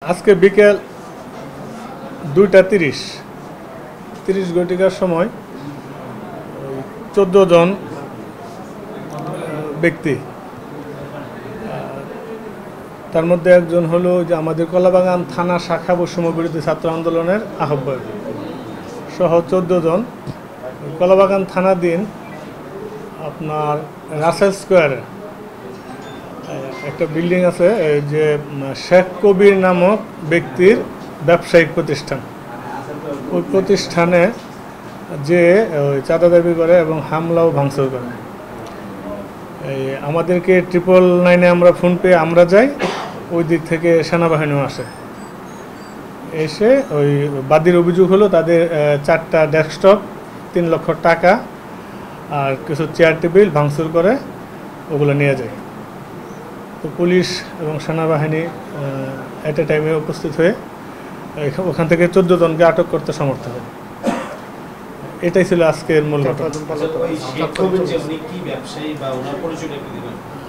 আজকে বিকেল 2:30 ঘটিকার সময় 14 জন ব্যক্তি, তার মধ্যে একজন হলো যে আমাদের কলাবাগান থানা শাখা বৈষম্য বিরোধী ছাত্র আন্দোলনের আহ্বায়ক সহ 14 জন কলাবাগান থানাধীন আপনার রাসেল স্কোয়ারে একটা বিল্ডিং আছে যে শেখ কবির নামক ব্যক্তির ব্যবসায়িক প্রতিষ্ঠান। ওই প্রতিষ্ঠানে যে ওই চাঁদা দাবি করে এবং হামলা ও ভাঙচুর করে। আমাদেরকে 999-এ আমরা ফোন পেয়ে আমরা যাই, ওই দিক থেকে সেনাবাহিনীও আসে। এসে ওই বাদীর অভিযোগ হলো তাদের 4টা ডেস্কটপ, 3 লক্ষ টাকা আর কিছু চেয়ার টেবিল ভাঙচুর করে ওগুলো নিয়ে যায়। তো পুলিশ এবং সেনাবাহিনী এট এ টাইমে উপস্থিত হয়ে ওখান থেকে 14 জনকে আটক করতে সমর্থ হয়। এটাই ছিল আজকের মূল ঘটনা।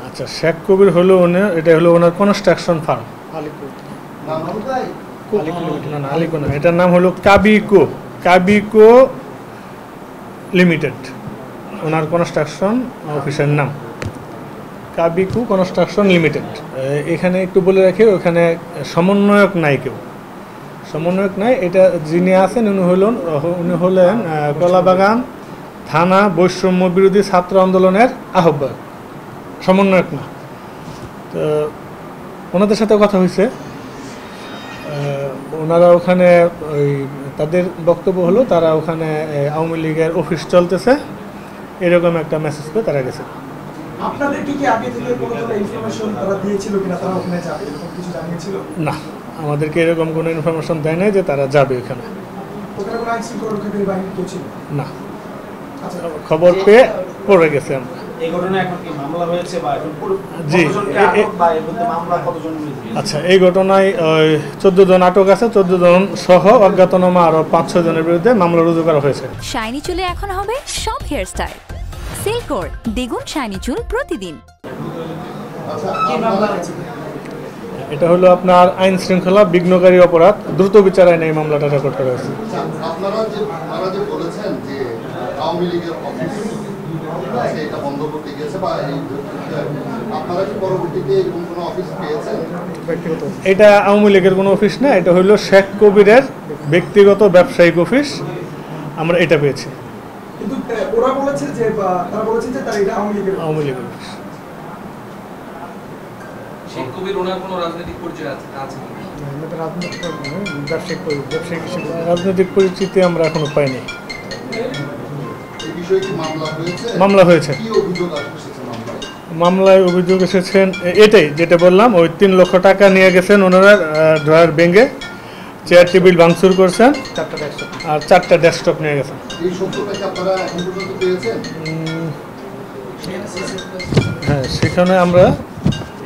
আচ্ছা, শেখ কবির হলো এটা হলো ওনার কনস্ট্রাকশন ফার্ম। না, আলিকো না, এটার নাম হলো কাবিকো লিমিটেড, ওনার কনস্ট্রাকশন অফিসের নাম কাবিকো কনস্ট্রাকশন লিমিটেড। এখানে একটু বলে রাখি, ওখানে সমন্বয়ক নাই, সমন্বয়ক নাই। এটা যিনি আছেন উনি হলেন কলাবাগান থানা বৈষম্য বিরোধী ছাত্র আন্দোলনের আহ্বায়ক, সমন্বয়ক না। তো ওনাদের সাথে কথা হয়েছে, ওনারা ওখানে ওই তাদের বক্তব্য হলো তারা ওখানে আওয়ামী লীগের অফিস চলতেছে এরকম একটা মেসেজ করে তারা গেছে। আপনাদেরকে কি আগে থেকে কোনো ইনফরমেশন তারা দিয়েছিল কিনা, তারা ওখানে যাবে এরকম কিছু জানিয়েছিল? না, আমাদেরকে এরকম কোনো ইনফরমেশন দেয় নাই যে তারা যাবে ওখানে। ওখানে কোনো আইন শৃঙ্খলা রক্ষাকারী বাহিনী কেউ ছিল না। খবর পেয়ে পড়ে গেছে আমরা। এই ঘটনায় এখন কি মামলা হয়েছে বা এখন জি, মামলা কতজন? আচ্ছা, এই ঘটনায় 14 জন আটক আছে, 14 জন সহ অজ্ঞাতনামা আরো 5-6 জনের বিরুদ্ধে মামলা রুজু করা হয়েছে। শাইনি চুলে এখন হবে সব হেয়ারস্টাইল। সিল্কোর দ্বিগুণ শাইনি চুল প্রতিদিন। এটা হলো আপনার আইন শৃঙ্খলা বিঘ্নকারী অপরাধ দ্রুত বিচার আইনে এই মামলাটা রেকর্ড করা হয়েছে। আপনারা যে বলেছেন যে আওয়ামী লীগের অফিস এটা বন্ধ করতে গিয়েছে বা আপনারা কি পরবর্তীতে এরকম কোনো অফিস পেয়েছেন? এটা আওয়ামী লীগের কোনো অফিস না, এটা হলো শেখ কবিরের ব্যক্তিগত ব্যবসায়িক অফিস। আমরা এটা পেয়েছি। কিন্তু ওরা বলেছে যে তারা বলেছে যে তারা এটা আওয়ামী লীগের অফিস। শেখ কবির ওনার কোনো রাজনৈতিক পরিচয় আছে? রাজনৈতিক পরিচিতি আমরা এখনো পাইনি। মামলা হয়েছে। মামলায় অভিযোগ এসেছেন এটাই যেটা বললাম, ওই 3 লক্ষ টাকা নিয়ে গেছেন ওনারা, ড্রয়ার ভেঙে চেয়ার টেবিল ভাঙচুর করছেন আর 4টা ডেস্কটপ নিয়ে গেছেন। হ্যাঁ, সেখানে আমরা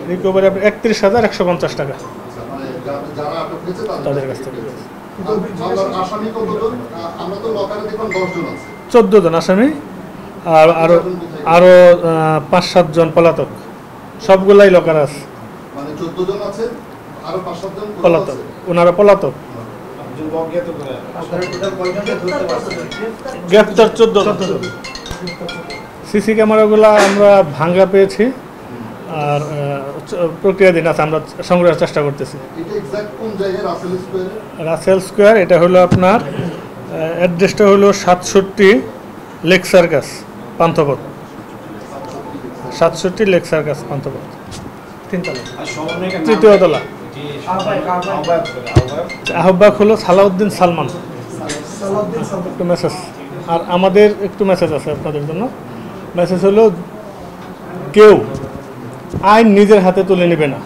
রিকভারি 31,150 টাকা তাদের কাছ থেকে। 14 জন আসামি আর আরো 5-7 জন পলাতক, সবগুলাই লকার আছে। পলাতক, ওনারা পলাতক। গ্রেফতার 14 জন। সিসি ক্যামেরাগুলো আমরা ভাঙ্গা পেয়েছি আর প্রক্রিয়াধীন আছে, আমরা সংগ্রহের চেষ্টা করতেছি। রাসেল স্কোয়ার, এটা হলো আপনার অ্যাড্রেসটা হলো 67 Lake Circus Panthapath, 67 Lake Circus Panthapath, 3তৃতীয় তলা। আহ্বায়ক হলো সালাউদ্দিন সালমান। একটু মেসেজ, আর আমাদের একটু মেসেজ আছে আপনাদের জন্য। মেসেজ হলো কেউ আইন নিজের হাতে তুলে নেবে না।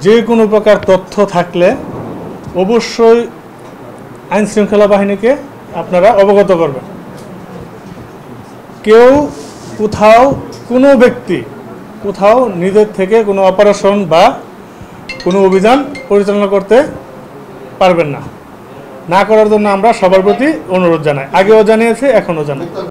যে কোনো প্রকার তথ্য থাকলে অবশ্যই আইন শৃঙ্খলা বাহিনীকে আপনারা অবগত করবেন। কেউ কোনো ব্যক্তি কোথাও নিজের থেকে কোনো অপারেশন বা কোনো অভিযান পরিচালনা করতে পারবেন না করার জন্য আমরা সবার প্রতি অনুরোধ জানাই। আগেও জানিয়েছি, এখনও জানাই।